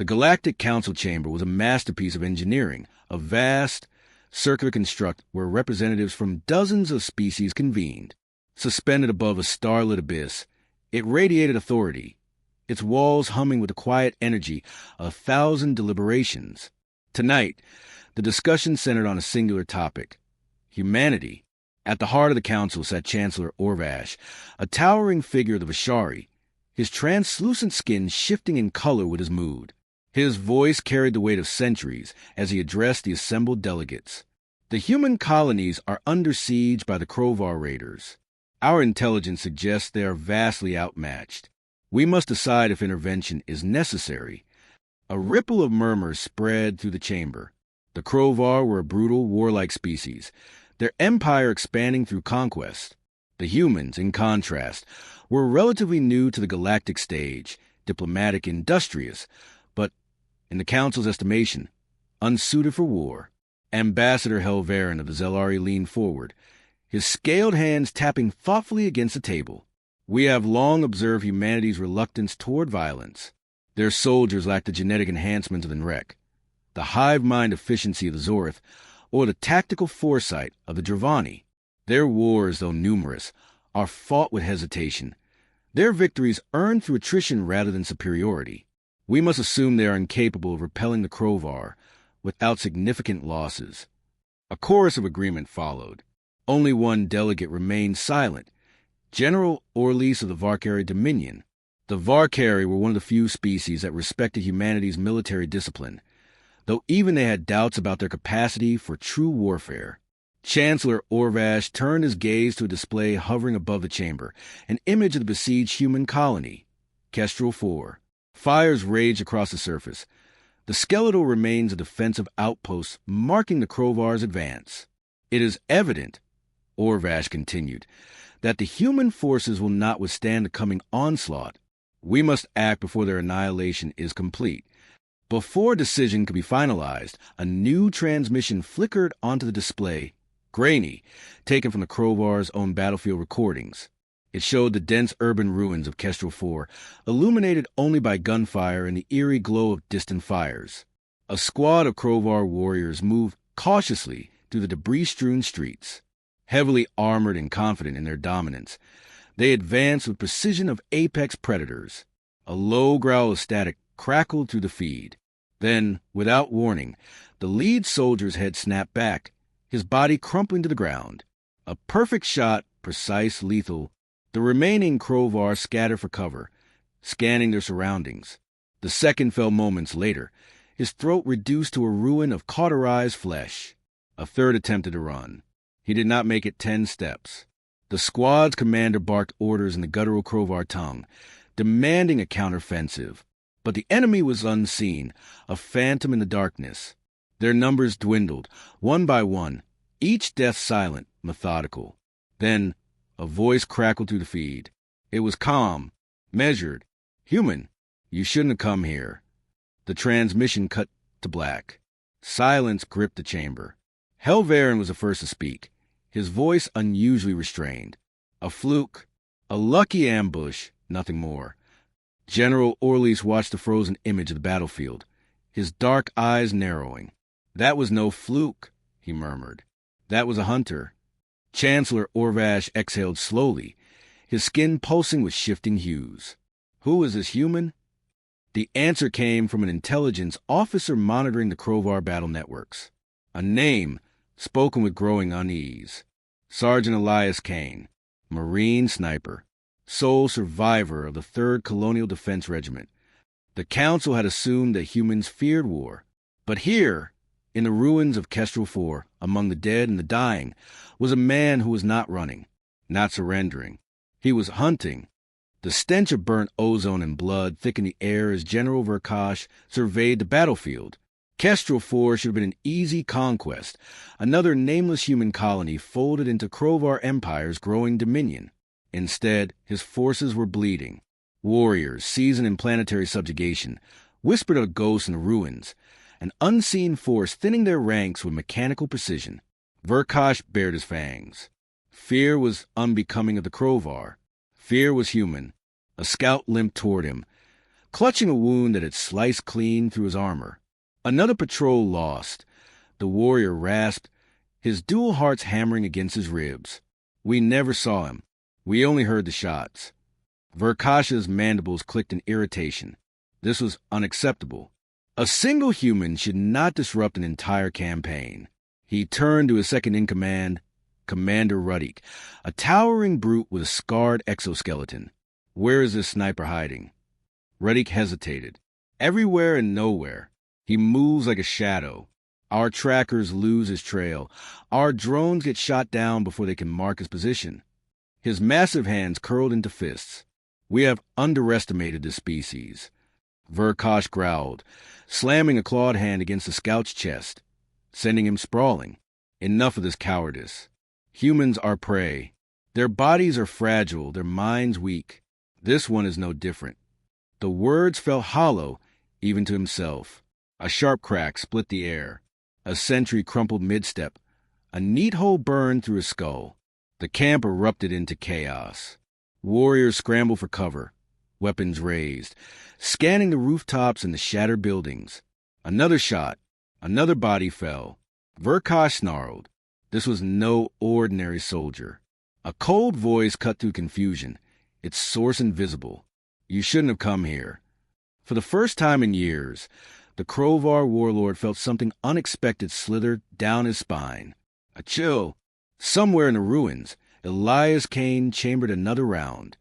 The Galactic Council Chamber was a masterpiece of engineering, a vast, circular construct where representatives from dozens of species convened. Suspended above a starlit abyss, it radiated authority, its walls humming with the quiet energy of 1,000 deliberations. Tonight, the discussion centered on a singular topic: humanity. At the heart of the council sat Chancellor Orvash, a towering figure of the Vishari, his translucent skin shifting in color with his mood. His voice carried the weight of centuries as he addressed the assembled delegates. The human colonies are under siege by the Krovar raiders. Our intelligence suggests they are vastly outmatched. We must decide if intervention is necessary. A ripple of murmurs spread through the chamber. The Krovar were a brutal, warlike species, their empire expanding through conquest. The humans, in contrast, were relatively new to the galactic stage, diplomatic, industrious, but, in the Council's estimation, unsuited for war. Ambassador Helverin of the Zelari leaned forward, his scaled hands tapping thoughtfully against the table. We have long observed humanity's reluctance toward violence. Their soldiers lack the genetic enhancements of the Nrek, the hive-mind efficiency of the Zorth, or the tactical foresight of the Dravani. Their wars, though numerous, are fought with hesitation. Their victories earned through attrition rather than superiority. We must assume they are incapable of repelling the Krovar without significant losses. A chorus of agreement followed. Only one delegate remained silent, General Orlis of the Varkari Dominion. The Varkari were one of the few species that respected humanity's military discipline, though even they had doubts about their capacity for true warfare. Chancellor Orvash turned his gaze to a display hovering above the chamber, an image of the besieged human colony, Kestrel 4. Fires raged across the surface. The skeletal remains of defensive outposts marking the Krovar's advance. It is evident, Orvash continued, that the human forces will not withstand the coming onslaught. We must act before their annihilation is complete. Before a decision could be finalized, a new transmission flickered onto the display, grainy, taken from the Krovar's own battlefield recordings. It showed the dense urban ruins of Kestrel 4, illuminated only by gunfire and the eerie glow of distant fires. A squad of Krovar warriors moved cautiously through the debris-strewn streets. Heavily armored and confident in their dominance, they advanced with precision of apex predators. A low growl of static crackled through the feed. Then, without warning, the lead soldier's head snapped back, his body crumpling to the ground. A perfect shot, precise, lethal. The remaining Krovar scattered for cover, scanning their surroundings. The second fell moments later, his throat reduced to a ruin of cauterized flesh. A third attempted to run. He did not make it 10 steps. The squad's commander barked orders in the guttural Krovar tongue, demanding a counteroffensive. But the enemy was unseen, a phantom in the darkness. Their numbers dwindled, one by one, each death silent, methodical. Then a voice crackled through the feed. It was calm, measured. "Human, you shouldn't have come here." The transmission cut to black. Silence gripped the chamber. Helverin was the first to speak, his voice unusually restrained. A fluke, a lucky ambush, nothing more. General Orlis watched the frozen image of the battlefield, his dark eyes narrowing. "That was no fluke," he murmured. "That was a hunter." Chancellor Orvash exhaled slowly, his skin pulsing with shifting hues. "Who is this human?" The answer came from an intelligence officer monitoring the Krovar battle networks. A name, spoken with growing unease. Sergeant Elias Kane, Marine sniper, sole survivor of the 3rd Colonial Defense Regiment. The Council had assumed that humans feared war. But here, in the ruins of Kestrel 4, among the dead and the dying, was a man who was not running, not surrendering. He was hunting. The stench of burnt ozone and blood thickened the air as General Verkash surveyed the battlefield. Kestrel 4 should have been an easy conquest, another nameless human colony folded into Krovar Empire's growing dominion. Instead, his forces were bleeding. Warriors, seasoned in planetary subjugation, whispered of ghosts in the ruins, an unseen force thinning their ranks with mechanical precision. Verkash bared his fangs. Fear was unbecoming of the Krovar. Fear was human. A scout limped toward him. clutching a wound that had sliced clean through his armor. Another patrol lost. The warrior rasped, his dual hearts hammering against his ribs. We never saw him. We only heard the shots. Verkash's mandibles clicked in irritation. This was unacceptable. A single human should not disrupt an entire campaign. He turned to his second-in-command, Commander Ruddick, a towering brute with a scarred exoskeleton. Where is this sniper hiding? Ruddick hesitated. Everywhere and nowhere. He moves like a shadow. Our trackers lose his trail. Our drones get shot down before they can mark his position. His massive hands curled into fists. We have underestimated this species. Verkash growled, slamming a clawed hand against the scout's chest, sending him sprawling. Enough of this cowardice. Humans are prey. Their bodies are fragile, their minds weak. This one is no different. The words felt hollow, even to himself. A sharp crack split the air. A sentry crumpled mid-step. A neat hole burned through his skull. The camp erupted into chaos. Warriors scrambled for cover, weapons raised, scanning the rooftops and the shattered buildings. Another shot. Another body fell. Verkash snarled. This was no ordinary soldier. A cold voice cut through confusion, its source invisible. You shouldn't have come here. For the first time in years, the Krovar warlord felt something unexpected slither down his spine. A chill. Somewhere in the ruins, Elias Kane chambered another round.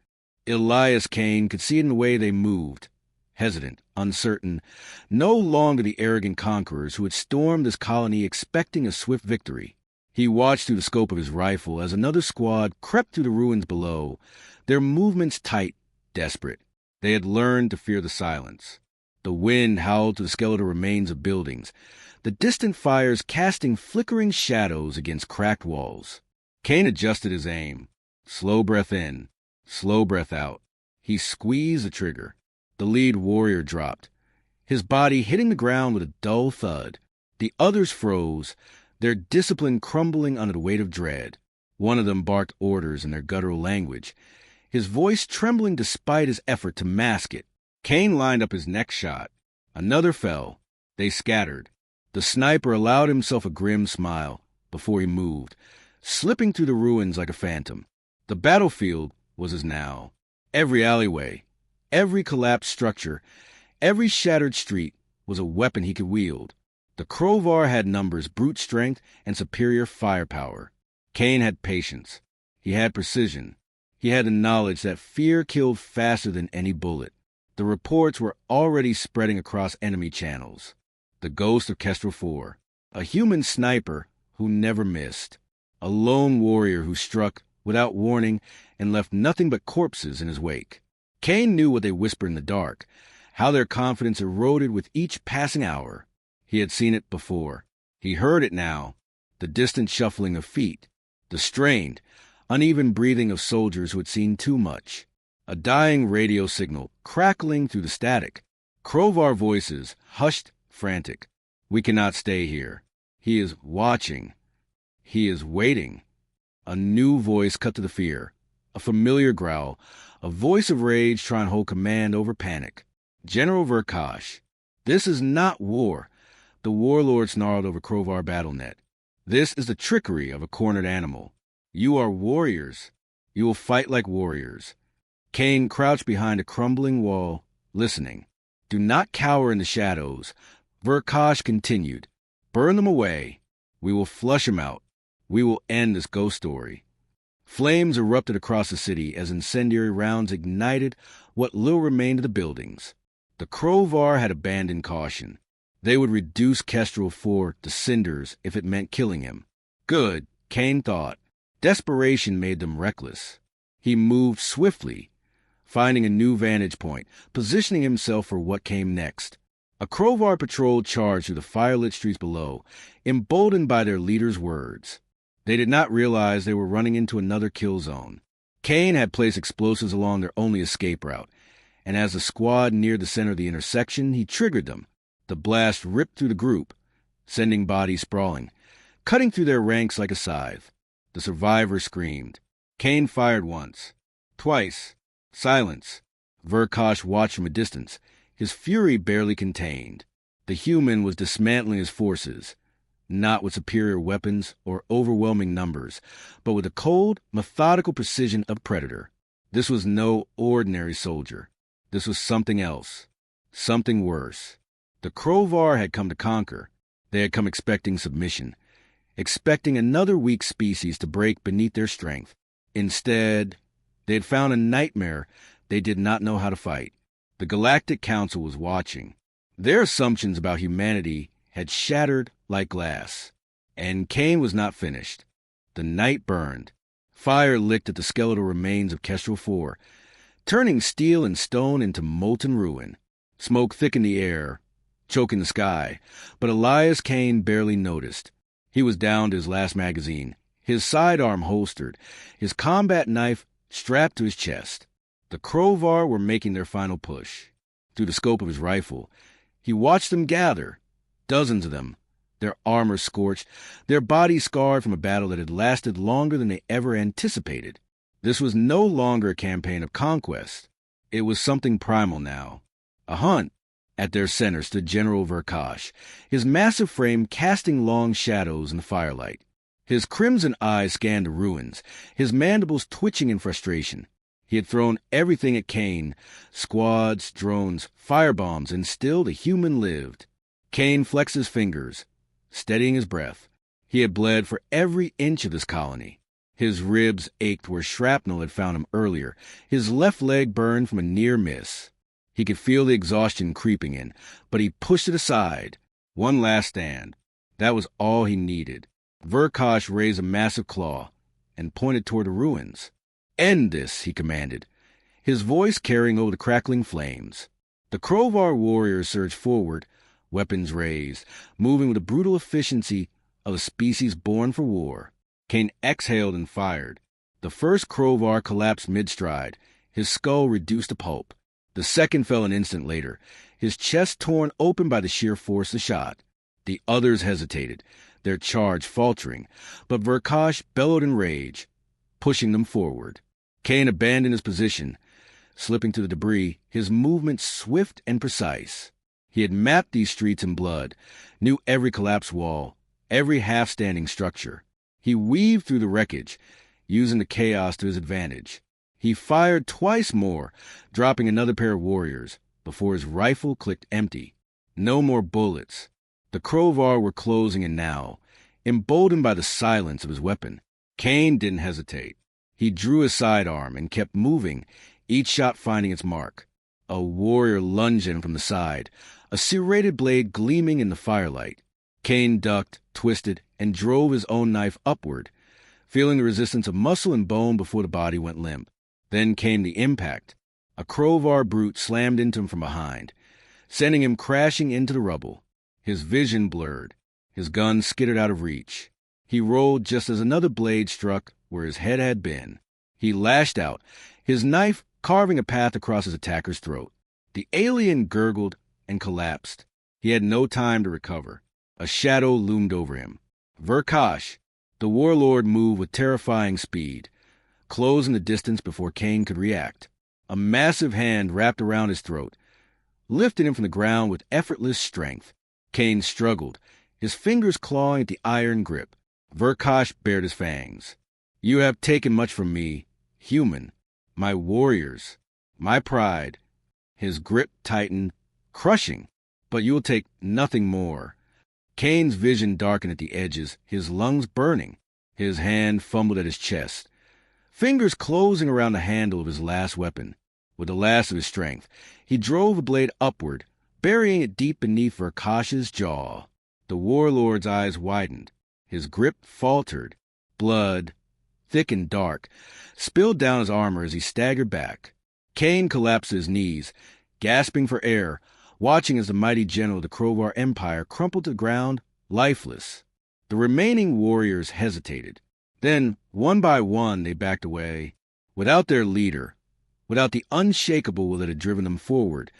Elias Kane could see it in the way they moved. Hesitant, uncertain, no longer the arrogant conquerors who had stormed this colony expecting a swift victory. He watched through the scope of his rifle as another squad crept through the ruins below, their movements tight, desperate. They had learned to fear the silence. The wind howled to the skeletal remains of buildings, the distant fires casting flickering shadows against cracked walls. Kane adjusted his aim. Slow breath in, slow breath out. He squeezed the trigger. The lead warrior dropped, his body hitting the ground with a dull thud. The others froze, their discipline crumbling under the weight of dread. One of them barked orders in their guttural language, his voice trembling despite his effort to mask it. Kane lined up his next shot. Another fell. They scattered. The sniper allowed himself a grim smile before he moved, slipping through the ruins like a phantom. The battlefield was his now. Every alleyway, every collapsed structure, every shattered street was a weapon he could wield. The Krovar had numbers, brute strength, and superior firepower. Kane had patience. He had precision. He had the knowledge that fear killed faster than any bullet. The reports were already spreading across enemy channels. The ghost of Kestrel 4, a human sniper who never missed, a lone warrior who struck without warning and left nothing but corpses in his wake. Kane knew what they whispered in the dark, how their confidence eroded with each passing hour. He had seen it before. He heard it now, the distant shuffling of feet, the strained, uneven breathing of soldiers who had seen too much. A dying radio signal crackling through the static. Krovar voices, hushed, frantic. We cannot stay here. He is watching. He is waiting. A new voice cut to the fear. A familiar growl. A voice of rage trying to hold command over panic. General Verkash. This is not war. The warlord snarled over Krovar BattleNet. This is the trickery of a cornered animal. You are warriors. You will fight like warriors. Kane crouched behind a crumbling wall, listening. Do not cower in the shadows. Verkash continued. Burn them away. We will flush them out. We will end this ghost story. Flames erupted across the city as incendiary rounds ignited what little remained of the buildings. The Krovar had abandoned caution. They would reduce Kestrel 4 to cinders if it meant killing him. Good, Kane thought. Desperation made them reckless. He moved swiftly, finding a new vantage point, positioning himself for what came next. A Krovar patrol charged through the firelit streets below, emboldened by their leader's words. They did not realize they were running into another kill zone. Kane had placed explosives along their only escape route, and as the squad neared the center of the intersection, he triggered them. The blast ripped through the group, sending bodies sprawling, cutting through their ranks like a scythe. The survivors screamed. Kane fired once, twice. Silence. Verkash watched from a distance, his fury barely contained. The human was dismantling his forces, not with superior weapons or overwhelming numbers, but with the cold, methodical precision of a predator. This was no ordinary soldier. This was something else, something worse. The Crovar had come to conquer. They had come expecting submission, expecting another weak species to break beneath their strength. Instead, they had found a nightmare they did not know how to fight. The Galactic Council was watching. Their assumptions about humanity had shattered like glass. And Cain was not finished. The night burned. Fire licked at the skeletal remains of Kestrel 4, turning steel and stone into molten ruin. Smoke thickened the air, choking the sky, but Elias Cain barely noticed. He was down to his last magazine, his sidearm holstered, his combat knife strapped to his chest. The Crovar were making their final push. Through the scope of his rifle, he watched them gather, dozens of them, their armor scorched, their bodies scarred from a battle that had lasted longer than they ever anticipated. This was no longer a campaign of conquest. It was something primal now. A hunt. At their center stood General Verkosh, his massive frame casting long shadows in the firelight. His crimson eyes scanned the ruins, his mandibles twitching in frustration. He had thrown everything at Cain, squads, drones, firebombs, and still the human lived. Cain flexed his fingers, steadying his breath. He had bled for every inch of this colony. His ribs ached where shrapnel had found him earlier. His left leg burned from a near miss. He could feel the exhaustion creeping in, but he pushed it aside. One last stand. That was all he needed. Verkosh raised a massive claw and pointed toward the ruins. "End this," he commanded, his voice carrying over the crackling flames. The Crovar warriors surged forward, weapons raised, moving with the brutal efficiency of a species born for war. Cain exhaled and fired. The first Crovar collapsed mid-stride, his skull reduced to pulp. The second fell an instant later, his chest torn open by the sheer force of the shot. The others hesitated, their charge faltering, but Verkosh bellowed in rage, pushing them forward. Cain abandoned his position, slipping to the debris, his movements swift and precise. He had mapped these streets in blood, knew every collapsed wall, every half-standing structure. He weaved through the wreckage, using the chaos to his advantage. He fired twice more, dropping another pair of warriors, before his rifle clicked empty. No more bullets. The Crovar were closing in now, emboldened by the silence of his weapon. Cain didn't hesitate. He drew his sidearm and kept moving, each shot finding its mark. A warrior lunged in from the side, a serrated blade gleaming in the firelight. Cain ducked, twisted, and drove his own knife upward, feeling the resistance of muscle and bone before the body went limp. Then came the impact. A Crovar brute slammed into him from behind, sending him crashing into the rubble. His vision blurred, his gun skittered out of reach. He rolled just as another blade struck where his head had been. He lashed out, his knife carving a path across his attacker's throat. The alien gurgled and collapsed. He had no time to recover. A shadow loomed over him. Verkosh, the warlord, moved with terrifying speed, closing the distance before Cain could react. A massive hand wrapped around his throat, lifting him from the ground with effortless strength. Cain struggled, his fingers clawing at the iron grip. Verkosh bared his fangs. "You have taken much from me, human, my warriors, my pride." His grip tightened, crushing, "but you will take nothing more." Cain's vision darkened at the edges, his lungs burning. His hand fumbled at his chest, fingers closing around the handle of his last weapon. With the last of his strength, he drove the blade upward, burying it deep beneath Verkosh's jaw. The warlord's eyes widened. His grip faltered. Blood, thick and dark, spilled down his armor as he staggered back. Cain collapsed to his knees, gasping for air, watching as the mighty general of the Crovar Empire crumpled to the ground, lifeless. The remaining warriors hesitated. Then, one by one, they backed away. Without their leader, without the unshakable will that had driven them forward,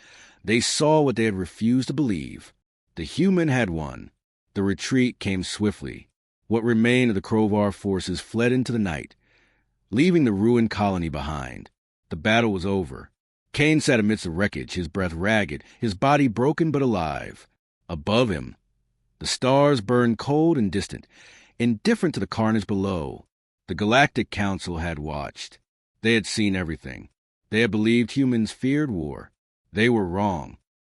they saw what they had refused to believe. The human had won. The retreat came swiftly. What remained of the Crovar forces fled into the night, leaving the ruined colony behind. The battle was over. Kane sat amidst the wreckage, his breath ragged, his body broken but alive. Above him, the stars burned cold and distant, indifferent to the carnage below. The Galactic Council had watched. They had seen everything. They had believed humans feared war. They were wrong.